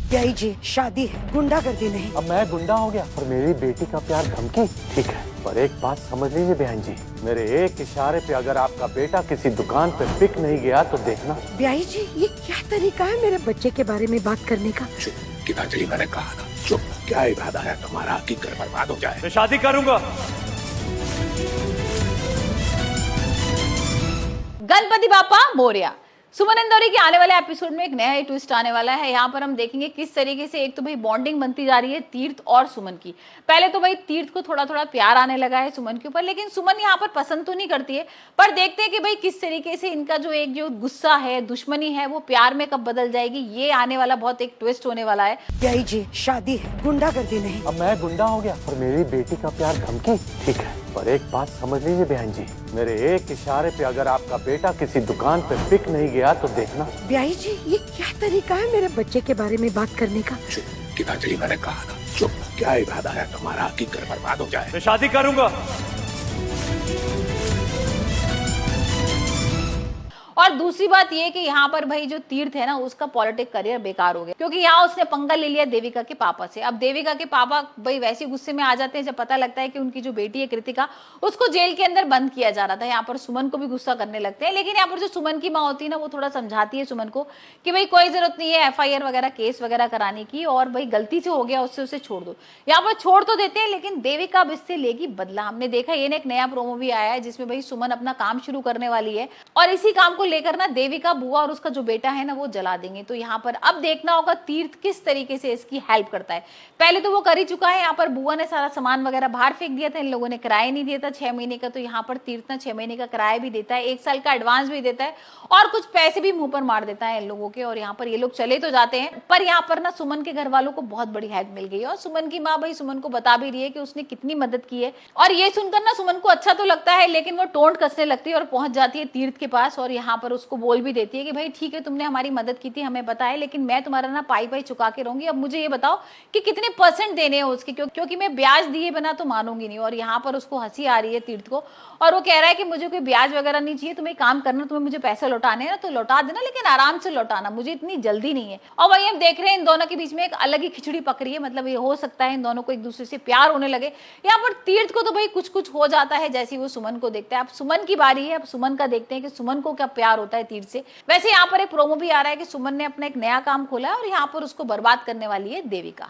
यही जी शादी है, गुंडागर्दी नहीं। अब मैं गुंडा हो गया और मेरी बेटी का प्यार धमकी? ठीक है, पर एक बात समझ लीजिए बहन जी, मेरे एक इशारे पे अगर आपका बेटा किसी दुकान पे बिक नहीं गया तो देखना। ब्याही जी, ये क्या तरीका है मेरे बच्चे के बारे में बात करने का? चुप गीतांजलि, मैंने कहा ना चुप। क्या इरादा है तुम्हारा कि घर बर्बाद हो जाए? मैं शादी करूंगा। गणपति बापा मोरया। सुमन इंदौरी के आने वाले एपिसोड में एक नया ही ट्विस्ट आने वाला है। यहाँ पर हम देखेंगे किस तरीके से एक तो भाई बॉन्डिंग बनती जा रही है तीर्थ और सुमन की। पहले तो भाई तीर्थ को थोड़ा थोड़ा प्यार आने लगा है सुमन के ऊपर, लेकिन सुमन यहाँ पर पसंद तो नहीं करती है। पर देखते हैं कि भाई किस तरीके से इनका जो गुस्सा है, दुश्मनी है, वो प्यार में कब बदल जाएगी। ये आने वाला बहुत एक ट्विस्ट होने वाला है। यही जी शादी है, गुंडागर्दी नहीं। अब मैं गुंडा हो गया और मेरी बेटी का प्यार धमकी? ठीक है, पर एक बात समझ लीजिए बहन जी, मेरे एक इशारे पे अगर आपका बेटा किसी दुकान पे बिक नहीं गया तो देखना। ब्याही जी, ये क्या तरीका है मेरे बच्चे के बारे में बात करने का? चुप गीतांजलि, मैंने कहा ना चुप। क्या इरादा है तुम्हारा कि घर बर्बाद हो जाए? मैं शादी करूंगा। और दूसरी बात ये कि यहाँ पर भाई जो तीर्थ है ना, उसका पॉलिटिक करियर बेकार हो गया, क्योंकि यहाँ उसने पंगा ले लिया देविका के पापा से। अब देविका के पापा भाई वैसे गुस्से में आ जाते हैं जब पता लगता है कि उनकी जो बेटी है कृतिका, उसको जेल के अंदर बंद किया जा रहा था। यहाँ पर सुमन को भी गुस्सा करने लगते हैं, लेकिन यहाँ पर जो सुमन की माँ होती है ना, वो थोड़ा समझाती है सुमन को कि भाई कोई जरूरत नहीं है FIR वगैरह केस वगैरह कराने की, और भाई गलती से हो गया उससे, उसे छोड़ दो। यहाँ पर छोड़ तो देते हैं, लेकिन देविका अब इससे लेगी बदला। हमने देखा ये एक नया प्रोमो भी आया है जिसमें भाई सुमन अपना काम शुरू करने वाली है, और इसी काम को लेकर ना देविका बुआ और उसका जो बेटा है ना, वो जला देंगे। तो यहाँ पर अब देखना होगा तीर्थ किस तरीके से इसकी हेल्प करता है। पहले तो वो कर ही चुका है, यहाँ पर बुआ ने सारा सामान वगैरह बाहर फेंक दिया था, इन लोगों ने किराया नहीं दिया था 6 महीने का। तो यहाँ पर तीर्थ ना 6 महीने का किराया भी देता है, 1 साल का एडवांस भी देता है, और कुछ पैसे भी मुंह पर मार देता है इन लोगों के। और यहाँ पर ये लोग चले तो जाते हैं, पर यहाँ पर ना सुमन के घर वालों को बहुत बड़ी हेल्प मिल गई है, और सुमन की माँ भाई सुमन को बता भी रही है कि उसने कितनी मदद की है। और ये सुनकर ना सुमन को अच्छा तो लगता है, लेकिन वो टोंट कसने लगती है और पहुंच जाती है तीर्थ के पास, और यहाँ पर उसको बोल भी देती है कि भाई ठीक है, तुमने हमारी मदद की थी, हमें पता है, लेकिन मैं तुम्हारा ना पाई पाई चुका के रहूंगी। अब मुझे ये बताओ कि कितने % देने हैं उसके, क्योंकि मैं ब्याज दिए बिना तो मानूंगी नहीं। और यहाँ पर उसको हंसी आ रही है तीर्थ को, और वो कह रहा है कि मुझे कोई ब्याज वगैरह नहीं चाहिए, तुम्हें काम करना, तुम्हें मुझे पैसे लौटाने हैं ना तो लौटा देना, लेकिन आराम से लौटाना, मुझे इतनी जल्दी नहीं है। और वही हम देख रहे हैं इन दोनों के बीच में एक अलग ही खिचड़ी पक रही है। मतलब ये हो सकता है इन दोनों को एक दूसरे से प्यार होने लगे। यहाँ पर तीर्थ को तो भाई कुछ कुछ हो जाता है जैसे वो सुमन को देखता है। अब सुमन की बारी है, अब सुमन का देखते हैं कि सुमन को क्या प्यार होता है तीर्थ से। वैसे यहाँ पर एक प्रोमो भी आ रहा है कि सुमन ने अपना एक नया काम खोला है, और यहाँ पर उसको बर्बाद करने वाली है देविका।